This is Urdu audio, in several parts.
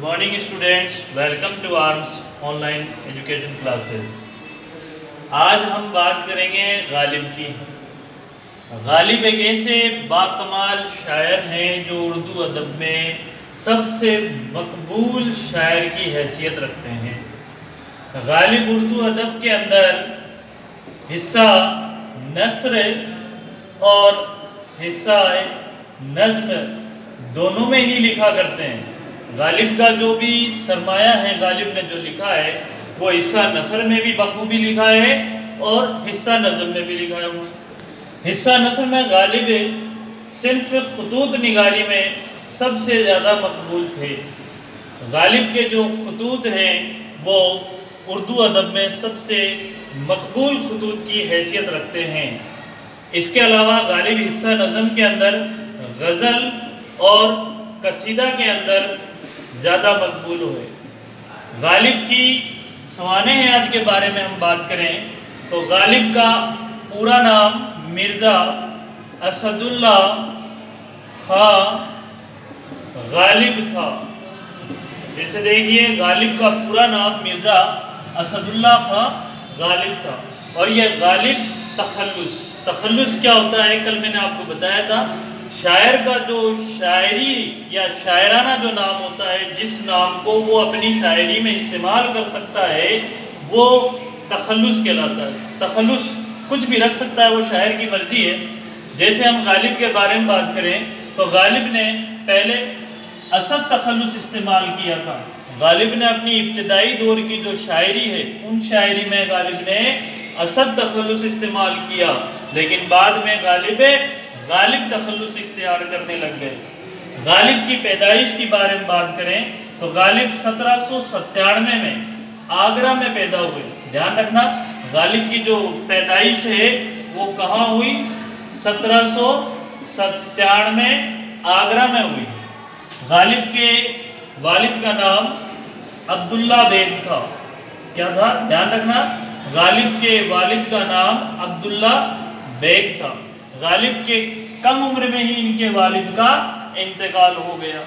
morning students, welcome to ARMS online education classes. آج ہم بات کریں گے غالب کی. غالب ایک ایسے باکمال شاعر ہیں جو اردو ادب میں سب سے مقبول شاعر کی حیثیت رکھتے ہیں. غالب اردو ادب کے اندر حصہ نثر اور حصہ نظم دونوں میں ہی لکھا کرتے ہیں. غالب کا جو بھی سرمایہ ہے غالب نے جو لکھا ہے وہ حصہ نثر میں بھی بخوبی لکھا ہے اور حصہ نظم میں بھی لکھا ہے. حصہ نثر میں غالب صنف خطوط نگاری میں سب سے زیادہ مقبول تھے. غالب کے جو خطوط ہیں وہ اردو ادب میں سب سے مقبول خطوط کی حیثیت رکھتے ہیں. اس کے علاوہ غالب حصہ نظم کے اندر غزل اور قصیدہ کے اندر زیادہ مقبول ہوئے. غالب کی سوانح حیات کے بارے میں ہم بات کریں تو غالب کا پورا نام مرزا اسد اللہ خان غالب تھا. جیسے دیکھیے غالب کا پورا نام مرزا اسد اللہ خان غالب تھا. اور یہ غالب تخلص کیا ہوتا ہے کل میں نے آپ کو بتایا تھا. شاعر کا جو شاعری یا شاعرانہ جو نام ہوتا ہے جس نام کو وہ اپنی شاعری میں استعمال کر سکتا ہے وہ تخلص کہلاتا ہے. تخلص کچھ بھی رکھ سکتا ہے, وہ شاعر کی مرضی ہے. جیسے ہم غالب کے بارے میں بات کریں تو غالب نے پہلے اسد تخلص استعمال کیا تھا. غالب نے اپنی ابتدائی دور کی جو شاعری ہے ان شاعری میں غالب نے اسد تخلص استعمال کیا, لیکن بعد میں غالب تخلص اختیار کرنے لگ گئے. غالب کی پیدائش کی بارے میں بات کریں تو غالب 1797 میں آگرہ میں پیدا ہوئے. دھیان رکھنا غالب کی جو پیدائش ہے وہ کہاں ہوئی, 1797 میں آگرہ میں ہوئی. غالب کے والد کا نام عبداللہ بیگ تھا. کیا تھا, دھیان رکھنا غالب کے والد کا نام عبداللہ بیگ تھا. غالب کے کم عمر میں ہی ان کے والد کا انتقال ہو گیا,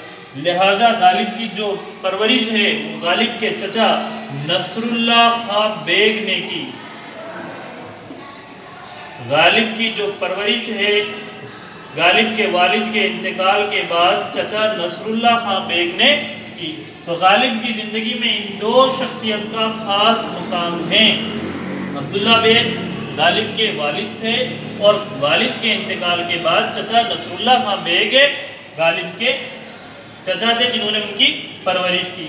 لہٰذا غالب کی جو پرورش ہے غالب کے چچا نصر اللہ خان بیگ نے کی. غالب کی جو پرورش ہے غالب کے والد کے انتقال کے بعد چچا نصر اللہ خان بیگ نے کی. تو غالب کی زندگی میں ان دو شخصیت کا خاص مقام ہے. عبداللہ بیگ غالب کے والد تھے اور والد کے انتقال کے بعد چچا نصر اللہ خان بیگ غالب کے چچا تھے جنہوں نے ان کی پرورش کی.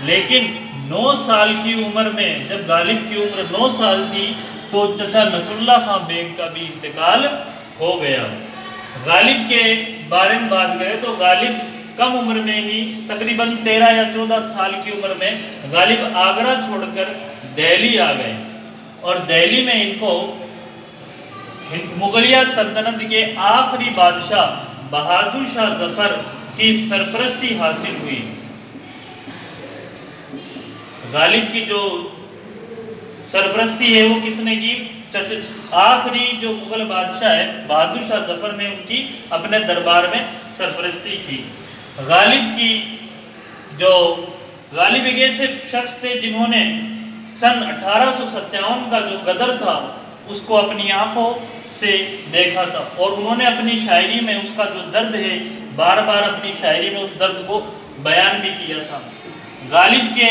لیکن 9 سال کی عمر میں جب غالب کی عمر 9 سال تھی تو چچا نصر اللہ خان بیگ کا بھی انتقال ہو گیا. غالب کے بارے میں بات کریں تو غالب کم عمر میں ہی تقریباً 13 یا 14 سال کی عمر میں غالب آگرہ چھوڑ کر دہلی آ گئے اور دہلی میں ان کو مغلیہ سلطنت کے آخری بادشاہ بہادر شاہ ظفر کی سرپرستی حاصل ہوئی. غالب کی جو سرپرستی ہے وہ کس نے کی, آخری جو مغل بادشاہ ہے بہادر شاہ ظفر نے ان کی اپنے دربار میں سرپرستی کی. غالب ایک ایسے شخص تھے جنہوں نے سن 1857 کا جو غدر تھا اس کو اپنی آنکھوں سے دیکھا تھا اور انہوں نے اپنی شاعری میں اس کا جو درد ہے بار بار اپنی شاعری میں اس درد کو بیان بھی کیا تھا. غالب کے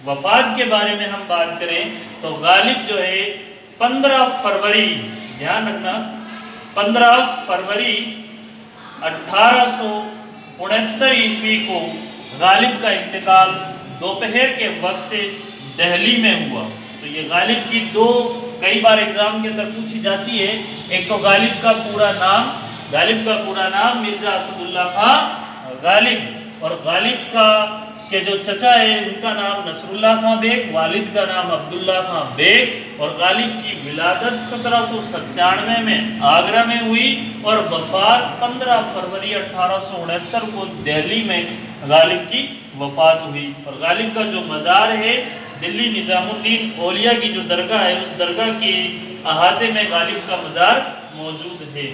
وفات کے بارے میں ہم بات کریں تو غالب جو ہے 15 فروری, دھیان رکھنا 15 فروری 1869 عیسوی کو غالب کا انتقال دوپہر کے وقت دہلی میں ہوا. تو یہ غالب کی کئی بار ایگزام کے اندر پوچھی جاتی ہے. ایک تو غالب کا پورا نام مرزا اسد اللہ خان غالب اور غالب کے جو چچا ہے ان کا نام نصر اللہ خان بیگ, والد کا نام عبداللہ خان بیگ اور غالب کی ولادت 1797 میں آگرہ میں ہوئی اور وفات 15 فروری 1869 کو دہلی میں غالب کی وفات ہوئی. اور غالب کا جو مزار ہے دلی نظام الدین اولیاء کی جو درگاہ ہے اس درگاہ کے احاطے میں غالب کا مزار موجود ہے.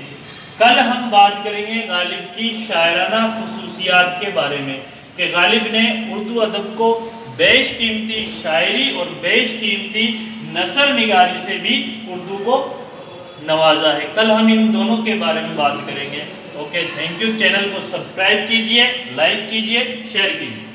کل ہم بات کریں گے غالب کی شاعرانہ خصوصیات کے بارے میں. کہ غالب نے اردو ادب کو بیش قیمتی شاعری اور بیش قیمتی نثر نگاری سے بھی اردو کو نوازا ہے۔ کل ہم ان دونوں کے بارے میں بات کریں گے۔ Okay, thank you. چینل کو سبسکرائب کیجئے، لائک کیجئے، شیئر کیجئے۔